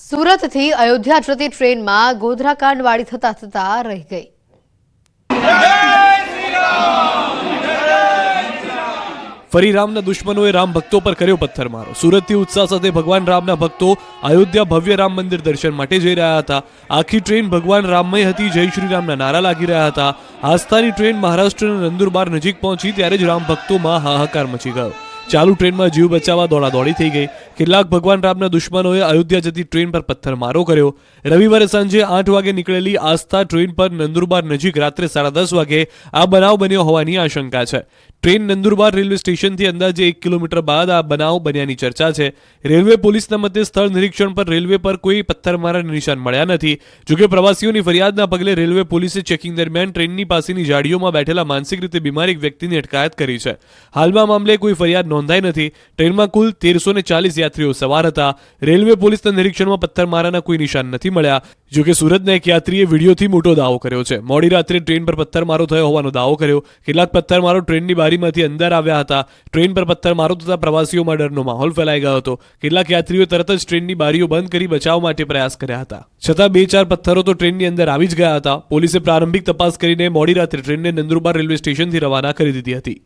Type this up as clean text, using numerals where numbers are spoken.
સુરતથી અયોધ્યા જતી ટ્રેનમાં ગોધરાકાંડવાળી થતા રહી ગઈ। ફરી રામના દુશ્મનોએ રામ ભક્તો પર કર્યો પથ્થરમારો। સુરતથી ઉત્સાહ સાથે ભગવાન રામના ભક્તો અયોધ્યા ભવ્ય રામ મંદિર દર્શન માટે જઈ રહ્યા હતા। આખી ટ્રેન ભગવાન રામમય હતી। જય શ્રી રામના નારા લાગી રહ્યા હતા। આસ્થાની ટ્રેન મહારાષ્ટ્રના નંદુરબાર નજીક પહોંચી ત્યારે જ રામ ભક્તોમાં હાહાકાર મચી ગયો। ચાલુ ટ્રેનમાં જીવ બચાવવા દોડાદોડી થઈ ગઈ। કેટલાક ભગવાન રામના દુશ્મનોએ અયોધ્યા જતી ટ્રેન પર પથ્થરમારો કર્યો। રવિવારે સાંજે 8 વાગે નીકળેલી આસ્થા ટ્રેન પર નંદુરબાર નજીક રાત્રે 10:30 વાગે આ બનાવ બન્યો હોવાની આશંકા છે। ટ્રેન નંદુરબાર રેલવે સ્ટેશનથી અંદાજે 1 કિલોમીટર બાદ આ બનાવ બન્યાની ચર્ચા છે। રેલવે પોલીસના મતે સ્થળ નિરીક્ષણ પર રેલવે પર કોઈ પથ્થરમારાના નિશાન મળ્યા નથી। જોકે પ્રવાસીઓની ફરિયાદના પગલે રેલવે પોલીસે ચેકિંગ દરમિયાન ટ્રેનની પાસેની જાળીઓમાં બેઠેલા માનસિક રીતે બીમાર એક વ્યક્તિની અટકાયત કરી છે। હાલમાં મામલે કોઈ ફરિયાદ નોંધાઈ નથી। ટ્રેનમાં કુલ 1340 યાત્રીઓ સવાર હતા। રેલવે પોલીસના નિરીક્ષણમાં પથ્થરમારાના કોઈ નિશાન નથી મળ્યા। જોકે સુરતના એક યાત્રીએ વિડીયોથી મોટો દાવો કર્યો છે। મોડી રાત્રે ટ્રેન પર પથ્થરમારો થયો હોવાનો દાવો કર્યો। કેટલાક પથ્થરમારો ટ્રેનની બારીમાંથી અંદર આવ્યા હતા। ટ્રેન પર પથ્થરમારો થતા પ્રવાસીઓમાં ડરનો માહોલ ફેલાઈ ગયો હતો। કેટલાક યાત્રીઓ તરત જ ટ્રેનની બારીઓ બંધ કરી બચાવ માટે પ્રયાસ કર્યા હતા। છતાં 2-4 પથ્થરો તો ટ્રેનની અંદર આવી જ ગયા હતા। પોલીસે પ્રારંભિક તપાસ કરીને મોડી રાત્રે ટ્રેનને નંદુરબાર રેલવે સ્ટેશનથી રવાના કરી દીધી હતી।